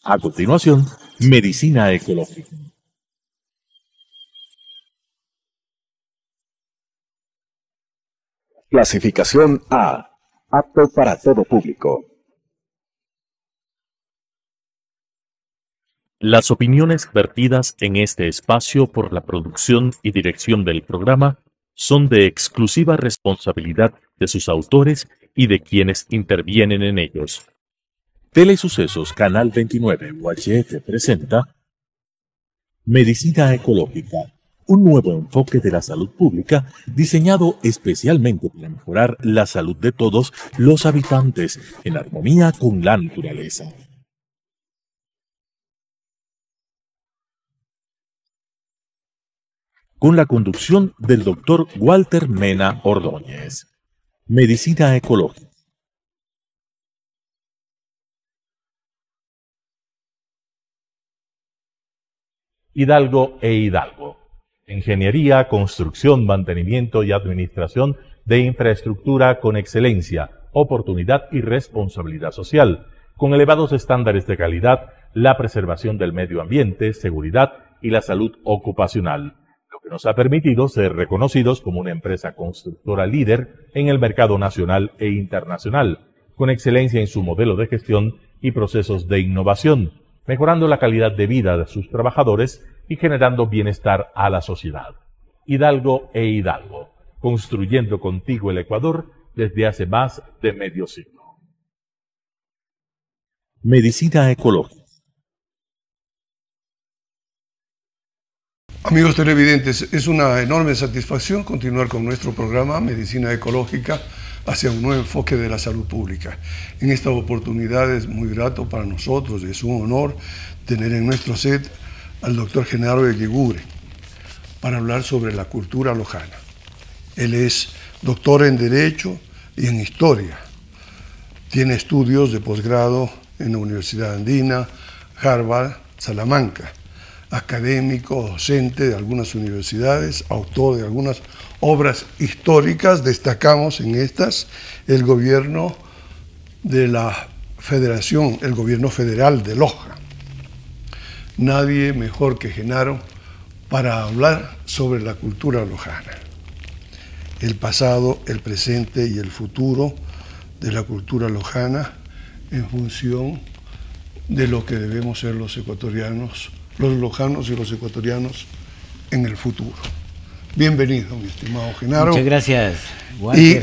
A continuación, medicina ecológica. Clasificación A. Apto para todo público. Las opiniones vertidas en este espacio por la producción y dirección del programa son de exclusiva responsabilidad de sus autores y de quienes intervienen en ellos. Telesucesos Canal 29 UHF presenta Medicina Ecológica, un nuevo enfoque de la salud pública diseñado especialmente para mejorar la salud de todos los habitantes en armonía con la naturaleza. Con la conducción del Dr. Walter Mena Ordóñez. Medicina Ecológica. Hidalgo e Hidalgo. Ingeniería, construcción, mantenimiento y administración de infraestructura con excelencia, oportunidad y responsabilidad social, con elevados estándares de calidad, la preservación del medio ambiente, seguridad y la salud ocupacional, lo que nos ha permitido ser reconocidos como una empresa constructora líder en el mercado nacional e internacional, con excelencia en su modelo de gestión y procesos de innovación, mejorando la calidad de vida de sus trabajadores y generando bienestar a la sociedad. Hidalgo e Hidalgo, construyendo contigo el Ecuador desde hace más de medio siglo. Medicina ecológica. Amigos televidentes, es una enorme satisfacción continuar con nuestro programa Medicina Ecológica hacia un nuevo enfoque de la salud pública. En esta oportunidad es muy grato para nosotros, es un honor tener en nuestro set al doctor Genaro Eguigure para hablar sobre la cultura lojana. Él es doctor en Derecho y en Historia. Tiene estudios de posgrado en la Universidad Andina, Harvard, Salamanca. Académico, docente de algunas universidades, autor de algunas obras históricas, destacamos en estas el gobierno de la Federación, el gobierno federal de Loja. Nadie mejor que Genaro para hablar sobre la cultura lojana, el pasado, el presente y el futuro de la cultura lojana en función de lo que debemos ser los ecuatorianos, los lojanos y los ecuatorianos en el futuro. Bienvenido, mi estimado Genaro. Muchas gracias, Walter.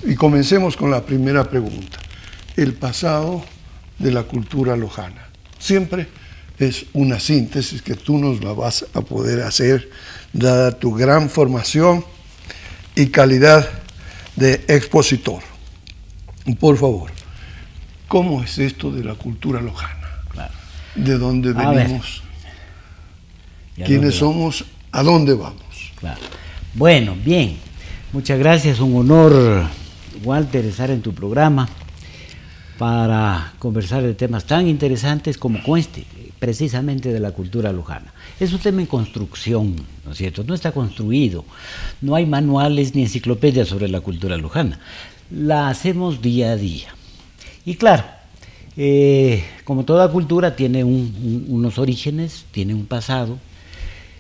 Y comencemos con la primera pregunta. El pasado de la cultura lojana. Siempre es una síntesis que tú nos la vas a poder hacer, dada tu gran formación y calidad de expositor. Por favor, ¿cómo es esto de la cultura lojana? ¿De dónde venimos? ¿Quiénes somos? ¿A dónde vamos? Claro. Bueno, bien. Muchas gracias. Un honor, Walter, estar en tu programa para conversar de temas tan interesantes como este, precisamente de la cultura lojana. Es un tema en construcción, ¿no es cierto? No está construido. No hay manuales ni enciclopedias sobre la cultura lojana. La hacemos día a día. Y claro, como toda cultura tiene unos orígenes, tiene un pasado,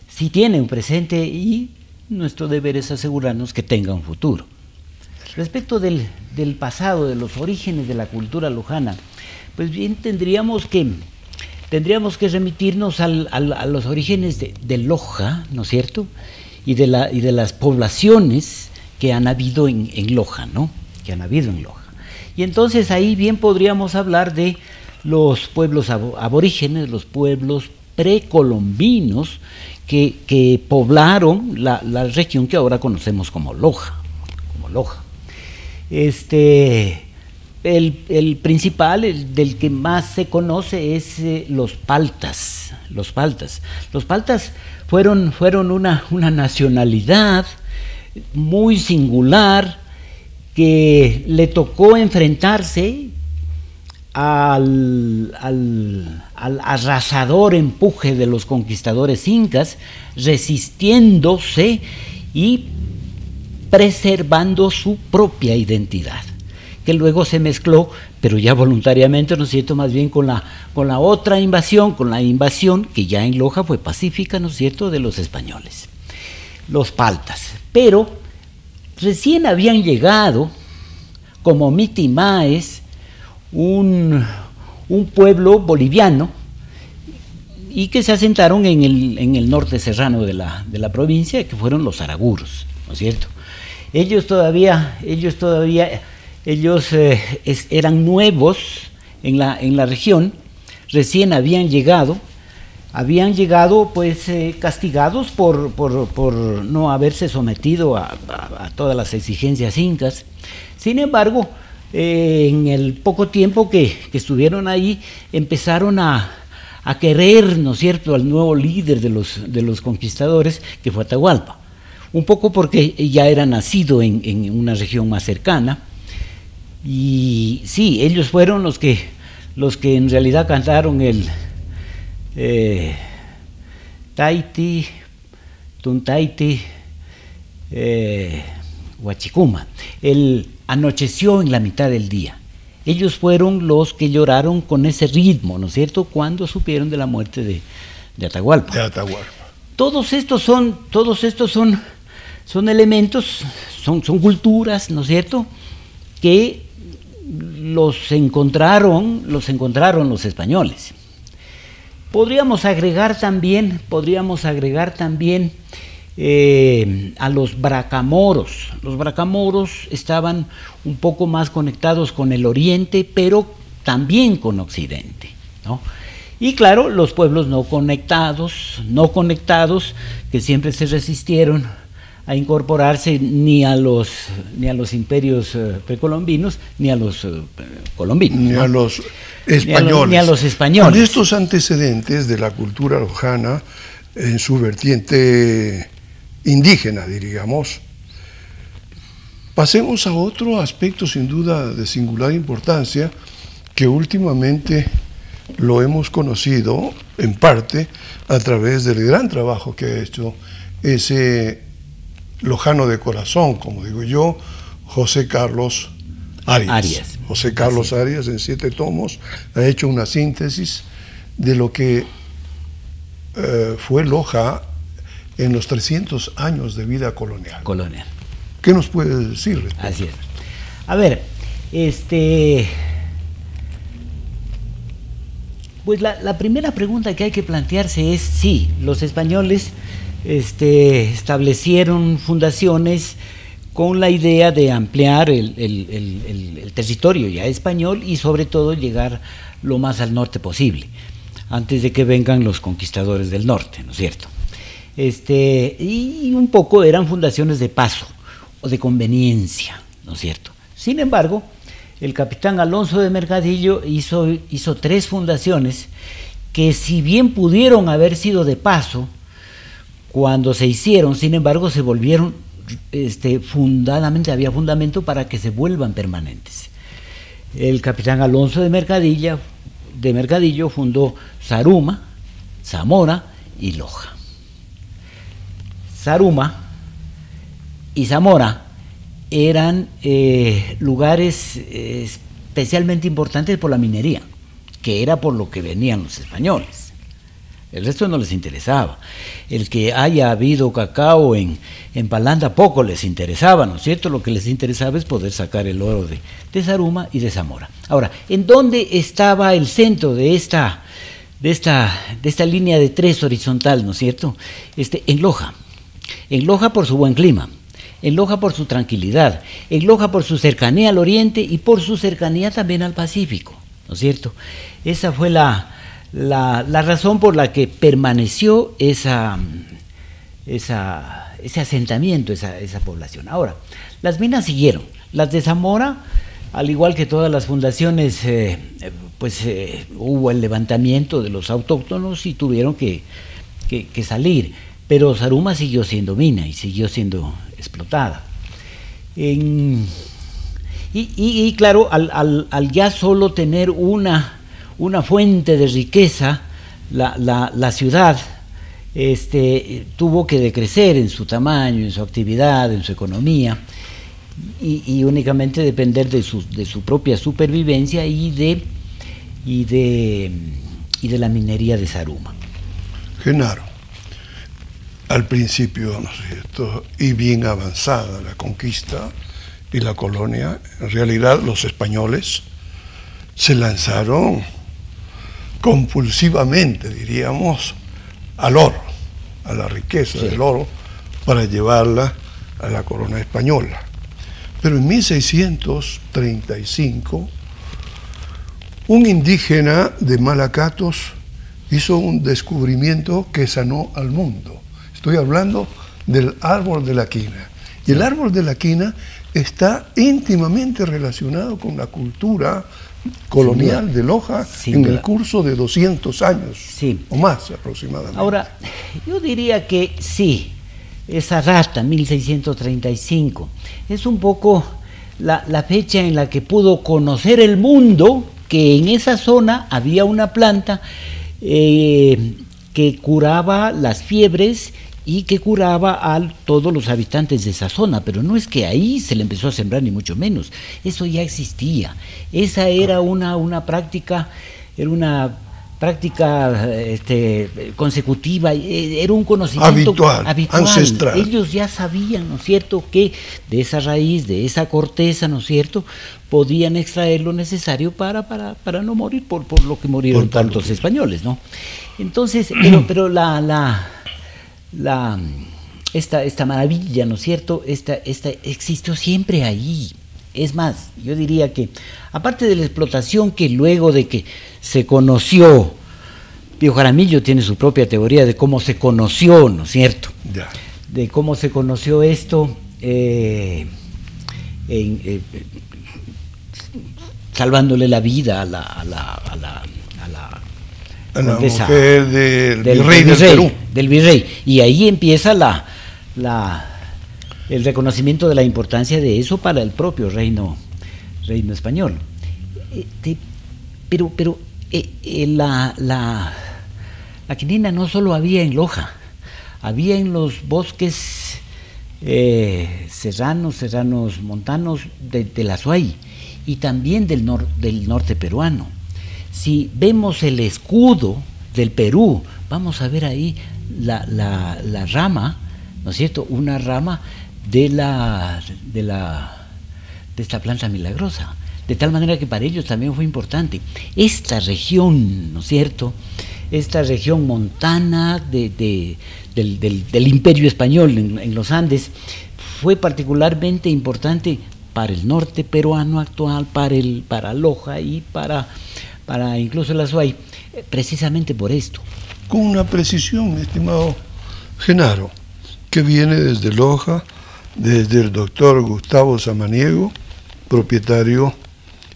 sí tiene un presente y nuestro deber es asegurarnos que tenga un futuro. Respecto del pasado, de los orígenes de la cultura lojana, pues bien tendríamos que remitirnos a los orígenes de Loja, ¿no es cierto? Y de las poblaciones que han habido en Loja, ¿no? Que han habido en Loja. Y entonces ahí bien podríamos hablar de los pueblos aborígenes, los pueblos precolombinos que poblaron la región que ahora conocemos como Loja. El principal, del que más se conoce es los paltas. Los paltas fueron una nacionalidad muy singular, que le tocó enfrentarse al arrasador empuje de los conquistadores incas, resistiéndose y preservando su propia identidad, que luego se mezcló, pero ya voluntariamente, ¿no es cierto?, más bien con la otra invasión, con la invasión que ya en Loja fue pacífica, ¿no es cierto?, de los españoles, los paltas. Pero recién habían llegado, como Mitimaes, un pueblo boliviano, y que se asentaron en el norte serrano de la provincia, que fueron los araguros, ¿no es cierto? Ellos eran nuevos en la región, recién habían llegado pues castigados por no haberse sometido a todas las exigencias incas. Sin embargo, en el poco tiempo que estuvieron ahí, empezaron a querer, ¿no es cierto?, al nuevo líder de los conquistadores, que fue Atahualpa. Un poco porque ya era nacido en una región más cercana. Y sí, ellos fueron los que en realidad cantaron el Taiti, Tuntaiti, Huachicuma. El anocheció en la mitad del día. Ellos fueron los que lloraron con ese ritmo, ¿no es cierto?, cuando supieron de la muerte de Atahualpa. Todos estos son elementos, son culturas, ¿no es cierto?, que los encontraron los españoles. Podríamos agregar también a los bracamoros. Los bracamoros estaban un poco más conectados con el oriente, pero también con occidente, ¿no? Y claro, los pueblos no conectados, que siempre se resistieron a incorporarse ni a los imperios precolombinos, ni a los colombinos, ni, ¿no?, a los españoles. Ni a los españoles. Con estos antecedentes de la cultura lojana en su vertiente indígena, diríamos, pasemos a otro aspecto sin duda de singular importancia, que últimamente lo hemos conocido en parte a través del gran trabajo que ha hecho ese lojano de corazón, como digo yo, José Carlos Arias. José Carlos Arias, en 7 tomos, ha hecho una síntesis de lo que fue Loja en los 300 años de vida colonial. ¿Qué nos puede decir? Así es. A ver, pues la primera pregunta que hay que plantearse es, sí, los españoles establecieron fundaciones con la idea de ampliar el territorio ya español y sobre todo llegar lo más al norte posible, antes de que vengan los conquistadores del norte, ¿no es cierto? Y un poco eran fundaciones de paso o de conveniencia, ¿no es cierto? Sin embargo, el capitán Alonso de Mercadillo hizo 3 fundaciones que, si bien pudieron haber sido de paso cuando se hicieron, sin embargo se volvieron fundadamente, había fundamento para que se vuelvan permanentes. El capitán Alonso de Mercadillo fundó Zaruma, Zamora y Loja. Zaruma y Zamora eran lugares especialmente importantes por la minería, que era por lo que venían los españoles. El resto no les interesaba. El que haya habido cacao en Palanda poco les interesaba, ¿no es cierto? Lo que les interesaba es poder sacar el oro de Zaruma y de Zamora. Ahora, ¿en dónde estaba el centro de esta línea de 3 horizontal, ¿no es cierto? En Loja. En Loja por su buen clima, en Loja por su tranquilidad, en Loja por su cercanía al oriente y por su cercanía también al Pacífico, ¿no es cierto? Esa fue la razón por la que permaneció ese asentamiento, esa población. Ahora, las minas siguieron. Las de Zamora, al igual que todas las fundaciones, hubo el levantamiento de los autóctonos y tuvieron que salir. Pero Zaruma siguió siendo mina y siguió siendo explotada. Y claro, al ya solo tener una fuente de riqueza, la ciudad tuvo que decrecer en su tamaño, en su actividad, en su economía, y únicamente depender de su propia supervivencia y de la minería de Zaruma. Genaro, al principio, ¿no es cierto?, y bien avanzada la conquista y la colonia, en realidad los españoles se lanzaron compulsivamente, diríamos, al oro, a la riqueza del oro, para llevarla a la corona española. Pero en 1635, un indígena de Malacatos hizo un descubrimiento que sanó al mundo. Estoy hablando del árbol de la quina. Y el árbol de la quina está íntimamente relacionado con la cultura colonial de Loja en el curso de 200 años o más aproximadamente. Ahora, yo diría que sí, esa data, 1635, es un poco la fecha en la que pudo conocer el mundo que en esa zona había una planta que curaba las fiebres y que curaba a todos los habitantes de esa zona, pero no es que ahí se le empezó a sembrar ni mucho menos, eso ya existía. Esa era una práctica, consecutiva, era un conocimiento habitual, ancestral. Ellos ya sabían, ¿no es cierto?, que de esa raíz, de esa corteza, ¿no es cierto?, podían extraer lo necesario para no morir por lo que murieron tantos españoles, ¿no? Entonces, pero esta maravilla, ¿no es cierto?, esta existió siempre ahí. Es más, yo diría que, aparte de la explotación que luego de que se conoció, Pío Jaramillo tiene su propia teoría de cómo se conoció, ¿no es cierto?, de cómo se conoció esto, salvándole la vida a la mujer del virrey del Perú. Del virrey. Y ahí empieza el reconocimiento de la importancia de eso para el propio reino español. Pero la quinina no solo había en Loja, había en los bosques serranos montanos de la Azuay y también del norte peruano. Si vemos el escudo del Perú, vamos a ver ahí la rama, ¿no es cierto?, una rama de esta planta milagrosa, de tal manera que para ellos también fue importante. Esta región, ¿no es cierto?, esta región montana del Imperio Español en los Andes, fue particularmente importante para el norte peruano actual, para Loja y para incluso el Azuay, precisamente por esto. Con una precisión, mi estimado Genaro, que viene desde Loja, desde el doctor Gustavo Samaniego, propietario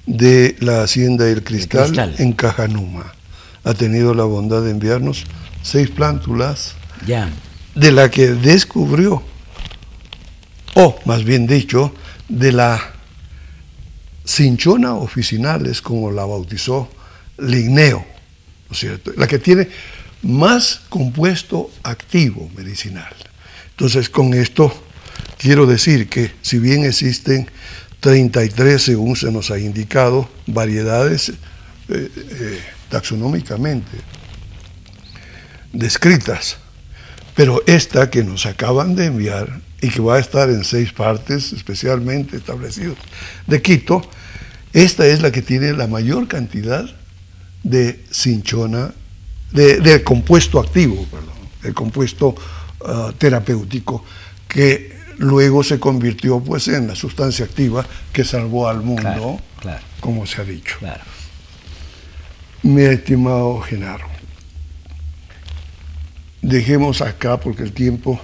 de la Hacienda del Cristal en Cajanuma. Ha tenido la bondad de enviarnos 6 plántulas de la que descubrió, o más bien dicho, de la cinchona officinalis, como la bautizó Linneo, ¿no es cierto?, la que tiene más compuesto activo medicinal. Entonces, con esto quiero decir que si bien existen 33, según se nos ha indicado, variedades taxonómicamente descritas, pero esta que nos acaban de enviar y que va a estar en 6 partes especialmente establecidas de Quito, esta es la que tiene la mayor cantidad de cinchona, de compuesto activo, el compuesto terapéutico, que luego se convirtió pues en la sustancia activa que salvó al mundo, como se ha dicho. Mi estimado Genaro, dejemos acá porque el tiempo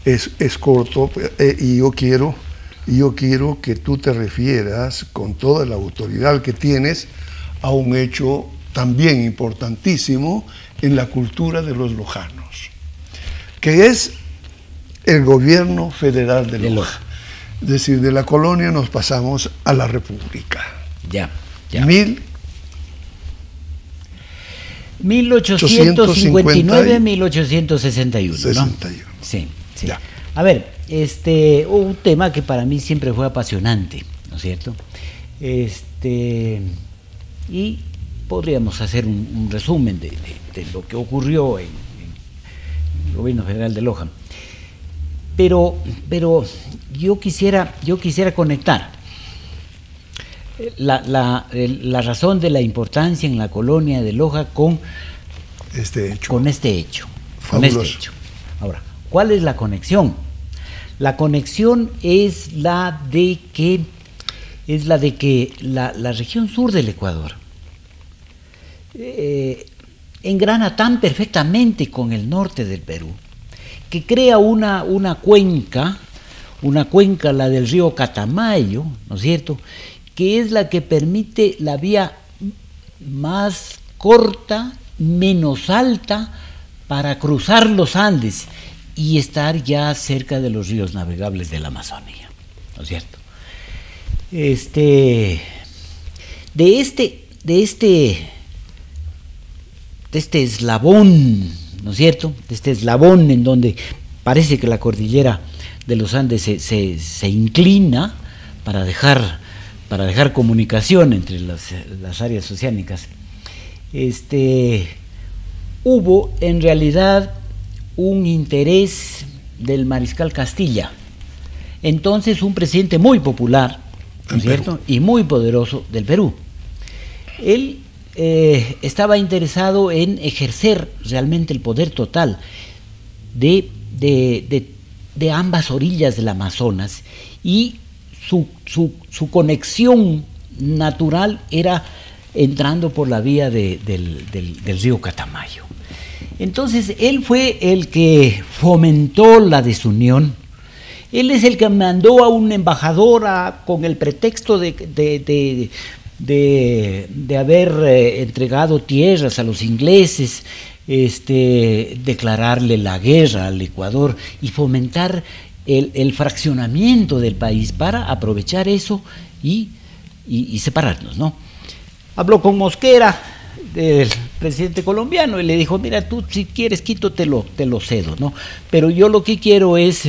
es corto, y yo quiero que tú te refieras con toda la autoridad que tienes a un hecho también importantísimo en la cultura de los lojanos, que es el gobierno federal de Loja. Es decir, de la colonia nos pasamos a la república. 1859-1861, ¿no? Sí. A ver, un tema que para mí siempre fue apasionante, ¿no es cierto? Y podríamos hacer un resumen de lo que ocurrió en el gobierno federal de Loja. Pero yo quisiera conectar la razón de la importancia en la colonia de Loja con este hecho. Fabuloso. Ahora, ¿cuál es la conexión? La conexión es la de que la región sur del Ecuador engrana tan perfectamente con el norte del Perú, que crea una cuenca, la del río Catamayo, ¿no es cierto?, que es la que permite la vía más corta, menos alta, para cruzar los Andes y estar ya cerca de los ríos navegables de la Amazonía, ¿no es cierto? De este eslabón, ¿no es cierto?, de este eslabón en donde parece que la cordillera de los Andes se inclina para dejar comunicación entre las áreas oceánicas. Hubo en realidad un interés del mariscal Castilla, entonces un presidente muy popular, ¿no es cierto?, y muy poderoso del Perú. Él estaba interesado en ejercer realmente el poder total de ambas orillas del Amazonas, y su conexión natural era entrando por la vía del río Catamayo. Entonces él fue el que fomentó la desunión. Él es el que mandó a un embajador con el pretexto de haber entregado tierras a los ingleses, declararle la guerra al Ecuador y fomentar el fraccionamiento del país para aprovechar eso y separarnos, ¿no? Habló con Mosquera, el presidente colombiano, y le dijo: mira, tú si quieres Quito te lo cedo, ¿no? Pero yo lo que quiero es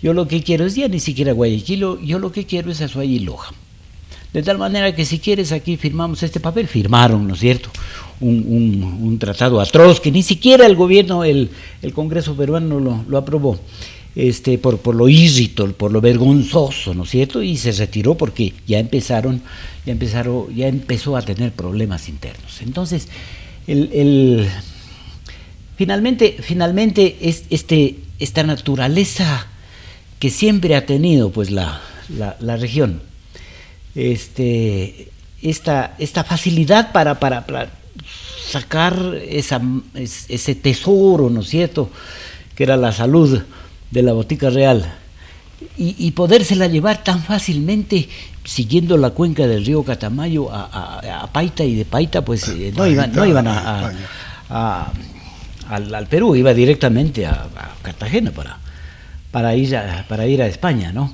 ya ni siquiera Guayaquil, yo lo que quiero es Azuay y Loja. De tal manera que si quieres aquí firmamos este papel. Firmaron, ¿no es cierto?, un tratado atroz que ni siquiera el gobierno, el Congreso peruano lo aprobó, por lo irrito, por lo vergonzoso, ¿no es cierto?, y se retiró porque ya empezó a tener problemas internos. Entonces, finalmente esta naturaleza que siempre ha tenido pues la región, esta facilidad para sacar ese tesoro, ¿no es cierto?, que era la salud de la botica real, y podérsela llevar tan fácilmente siguiendo la cuenca del río Catamayo a Paita, y de Paita pues no iban al Perú, iba directamente a Cartagena para ir a España, ¿no?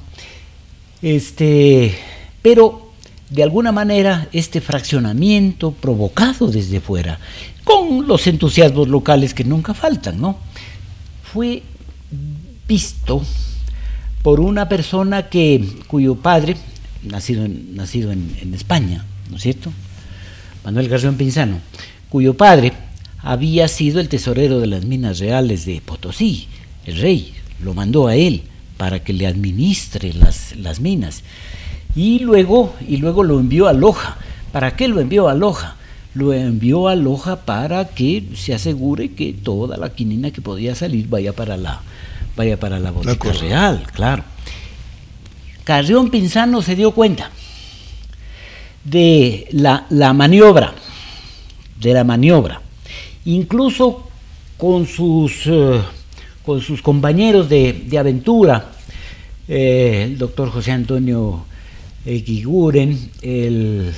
Pero de alguna manera este fraccionamiento provocado desde fuera, con los entusiasmos locales que nunca faltan, ¿no?, fue visto por una persona cuyo padre, nacido en España, ¿no es cierto?, Manuel Carrión Pinzano, cuyo padre había sido el tesorero de las minas reales de Potosí. El rey lo mandó a él para que le administre las minas, y luego lo envió a Loja. ¿Para qué lo envió a Loja? Lo envió a Loja para que se asegure que toda la quinina que podía salir vaya para la botica real, claro. Carrión Pinzano se dio cuenta de la maniobra, incluso con sus compañeros de aventura, el doctor José Antonio Guiguren, el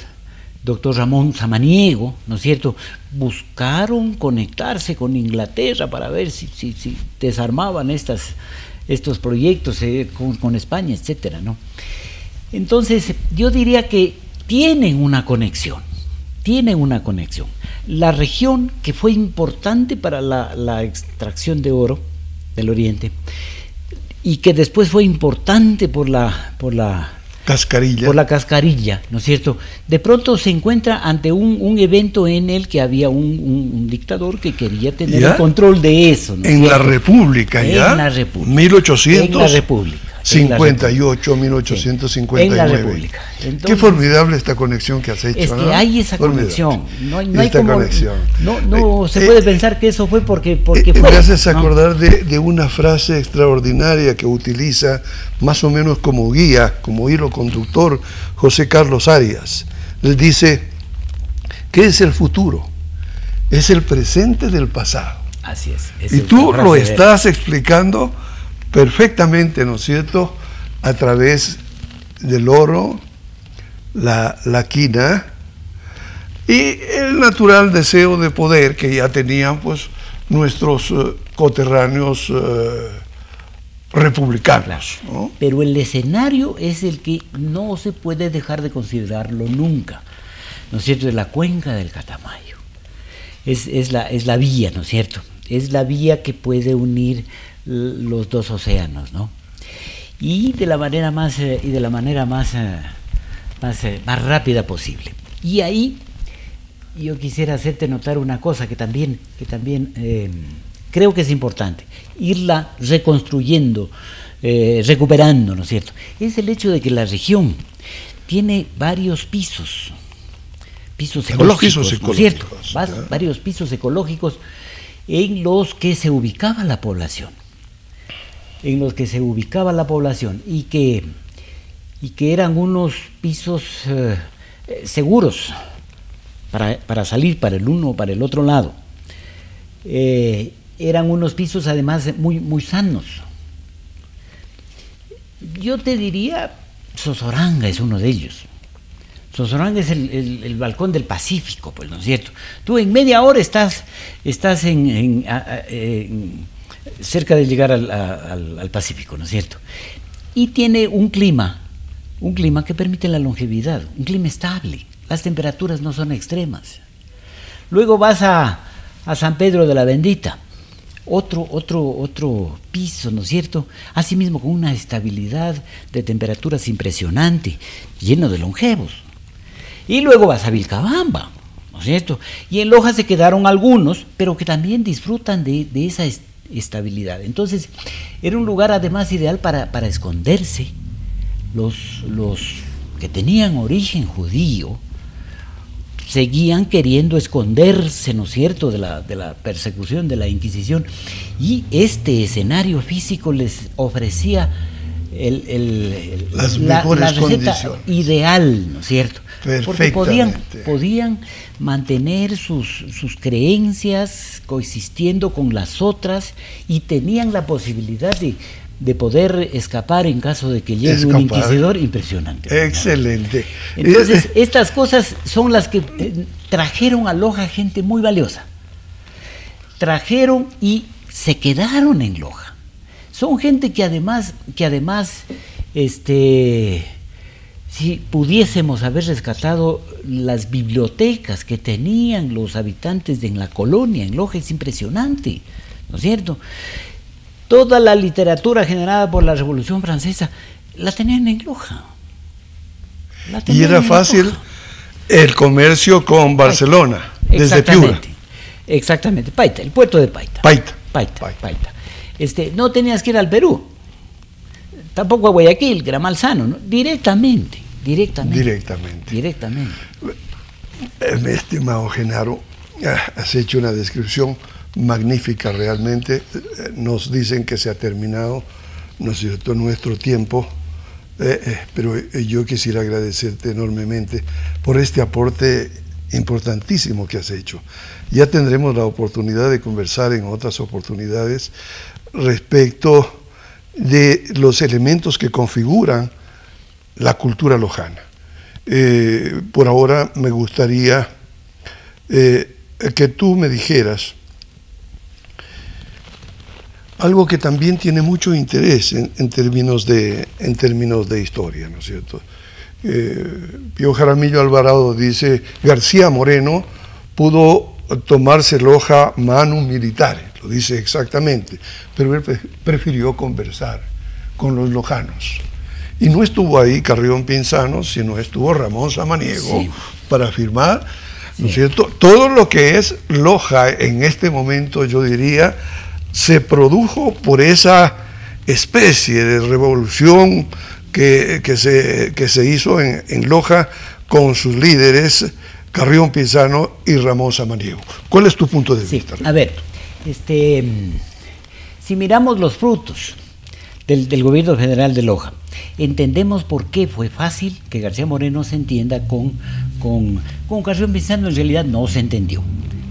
doctor Ramón Samaniego, ¿no es cierto?, buscaron conectarse con Inglaterra para ver si desarmaban estos proyectos con España, etcétera, ¿no? Entonces, yo diría que tienen una conexión. La región que fue importante para la extracción de oro del Oriente y que después fue importante por la cascarilla, ¿no es cierto? De pronto se encuentra ante un evento en el que había un dictador que quería tener el control de eso, ¿no es en cierto? La República, ¿ya? En la República. 1800. En la República. 58, 1859. En la República. Entonces, qué formidable esta conexión que has hecho. Es que ¿no? hay esa Formidable. conexión. No hay esta como, conexión. No se puede pensar que eso fue porque fue. Me haces acordar de una frase extraordinaria que utiliza más o menos como guía, como hilo conductor, José Carlos Arias. Él dice, ¿qué es el futuro? Es el presente del pasado. Así es. Y tú lo estás explicando perfectamente, ¿no es cierto?, a través del oro, la quina y el natural deseo de poder que ya tenían pues nuestros coterráneos republicanos, ¿no? Pero el escenario es el que no se puede dejar de considerarlo nunca, ¿no es cierto?, es la cuenca del Catamayo. Es la vía, ¿no es cierto? Es la vía que puede unir los dos océanos, ¿no? Y de la manera más rápida posible. Y ahí yo quisiera hacerte notar una cosa que también creo que es importante, irla reconstruyendo, recuperando, ¿no es cierto? Es el hecho de que la región tiene varios pisos ecológicos, ¿no es cierto? Varios pisos ecológicos en los que se ubicaba la población. Y que eran unos pisos seguros para salir para el uno o para el otro lado. Eran unos pisos además muy sanos. Yo te diría, Sozoranga es uno de ellos. Sozoranga es el balcón del Pacífico, pues, ¿no es cierto? Tú en media hora estás cerca de llegar al Pacífico, ¿no es cierto? Y tiene un clima que permite la longevidad, un clima estable, las temperaturas no son extremas. Luego vas a San Pedro de la Bendita, otro piso, ¿no es cierto? Asimismo con una estabilidad de temperaturas impresionante, lleno de longevos. Y luego vas a Vilcabamba, ¿no es cierto? Y en Loja se quedaron algunos, pero que también disfrutan de esa estabilidad. Entonces, era un lugar además ideal para esconderse. Los que tenían origen judío seguían queriendo esconderse, ¿no es cierto?, de la persecución, de la Inquisición, y este escenario físico les ofrecía la receta ideal, ¿no es cierto? Porque podían mantener sus creencias coexistiendo con las otras y tenían la posibilidad de poder escapar en caso de que llegue un inquisidor impresionante. Excelente. Entonces, estas cosas son las que trajeron a Loja gente muy valiosa. Trajeron y se quedaron en Loja. Son gente que además si pudiésemos haber rescatado las bibliotecas que tenían los habitantes en la colonia, en Loja, es impresionante, ¿no es cierto? Toda la literatura generada por la Revolución Francesa la tenían en Loja. Y era fácil el comercio con Barcelona, desde Piura. Exactamente, Paita, el puerto de Paita. Paita. No tenías que ir al Perú, tampoco a Guayaquil, que era Malsano, ¿no? Directamente. Mi estimado Genaro, has hecho una descripción magnífica realmente. Nos dicen que se ha terminado, ¿no es cierto?, nuestro tiempo, pero yo quisiera agradecerte enormemente por este aporte importantísimo que has hecho. Ya tendremos la oportunidad de conversar en otras oportunidades respecto de los elementos que configuran la cultura lojana. Por ahora me gustaría que tú me dijeras algo que también tiene mucho interés en términos de historia, ¿no es cierto? Pío Jaramillo Alvarado dice: García Moreno pudo tomarse Loja manu militare, lo dice exactamente, pero él prefirió conversar con los lojanos. Y no estuvo ahí Carrión Pinzano, sino estuvo Ramón Samaniego, sí, para firmar, ¿no es cierto? Todo lo que es Loja en este momento, yo diría, se produjo por esa especie de revolución que se hizo en Loja con sus líderes, Carrión Pinzano y Ramón Samaniego. ¿Cuál es tu punto de vista? A ver, si miramos los frutos del gobierno federal de Loja, entendemos por qué fue fácil que García Moreno se entienda con Carrión Pinzano. En realidad no se entendió.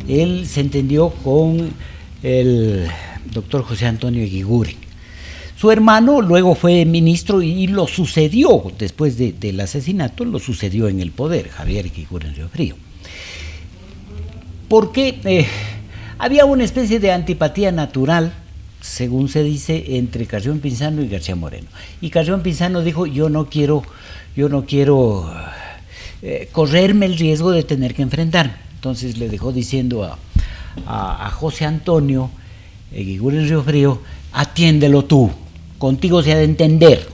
Él se entendió con el doctor José Antonio Eguiguren. Su hermano luego fue ministro y lo sucedió, después del asesinato, lo sucedió en el poder, Javier Eguiguren Riofrío. Porque había una especie de antipatía natural, según se dice, entre Carrión Pinzano y García Moreno. Y Carrión Pinzano dijo, yo no quiero correrme el riesgo de tener que enfrentarme. Entonces le dejó diciendo a José Antonio Eguiguren Riofrío, atiéndelo tú, contigo se ha de entender.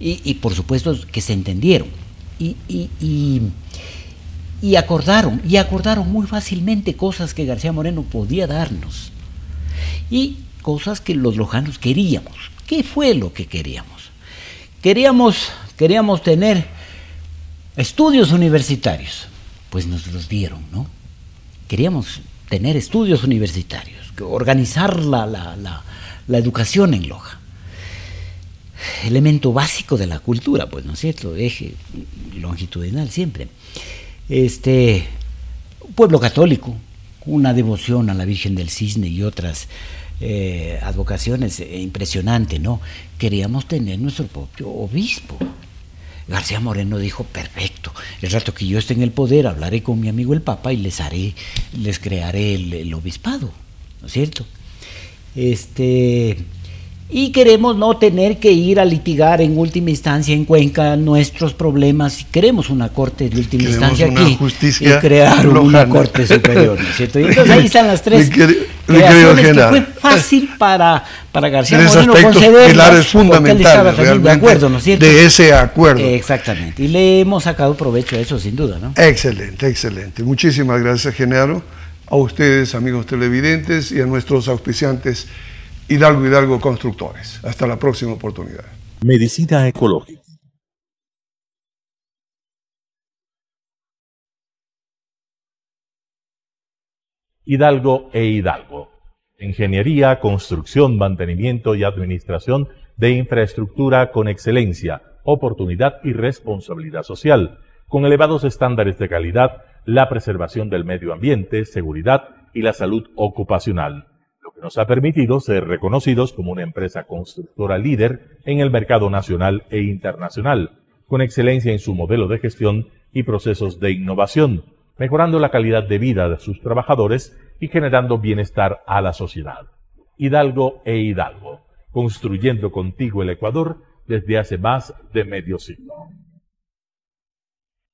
Y por supuesto que se entendieron. Y acordaron muy fácilmente cosas que García Moreno podía darnos. Y cosas que los lojanos queríamos. ¿Qué fue lo que queríamos? Queríamos tener estudios universitarios. Pues nos los dieron, ¿no? Queríamos tener estudios universitarios, organizar la educación en Loja. Elemento básico de la cultura, pues, ¿no es cierto? Eje longitudinal siempre. Pueblo católico, una devoción a la Virgen del Cisne y otras advocaciones impresionante, ¿no? Queríamos tener nuestro propio obispo. García Moreno dijo, perfecto, el rato que yo esté en el poder hablaré con mi amigo el Papa y les crearé el obispado, ¿no es cierto? Y queremos no tener que ir a litigar en última instancia en Cuenca nuestros problemas. Queremos una corte de última instancia aquí y crear una corte superior, ¿no es cierto? Y entonces ahí están las tres creaciones que fue fácil para García Moreno concederlas, porque él estaba también de acuerdo, ¿no es cierto? De ese acuerdo. Exactamente, y le hemos sacado provecho a eso sin duda, ¿no? Excelente, excelente. Muchísimas gracias, Genaro. A ustedes, amigos televidentes, y a nuestros auspiciantes Hidalgo Constructores. Hasta la próxima oportunidad. Medicina ecológica. Hidalgo e Hidalgo. Ingeniería, construcción, mantenimiento y administración de infraestructura con excelencia, oportunidad y responsabilidad social, con elevados estándares de calidad, la preservación del medio ambiente, seguridad y la salud ocupacional, lo que nos ha permitido ser reconocidos como una empresa constructora líder en el mercado nacional e internacional, con excelencia en su modelo de gestión y procesos de innovación, mejorando la calidad de vida de sus trabajadores y generando bienestar a la sociedad. Hidalgo e Hidalgo, construyendo contigo el Ecuador desde hace más de medio siglo.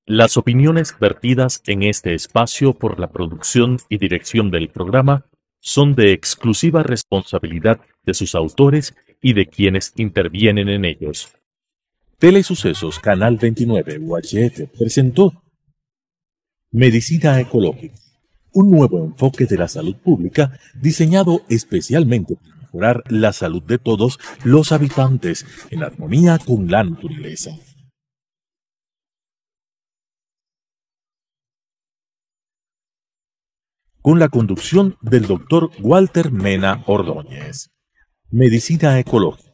Las opiniones vertidas en este espacio por la producción y dirección del programa son de exclusiva responsabilidad de sus autores y de quienes intervienen en ellos. Telesucesos Canal 29 UHF presentó Medicina Ecológica, un nuevo enfoque de la salud pública diseñado especialmente para mejorar la salud de todos los habitantes en armonía con la naturaleza. Con la conducción del Dr. Walter Mena Ordóñez. Medicina Ecológica.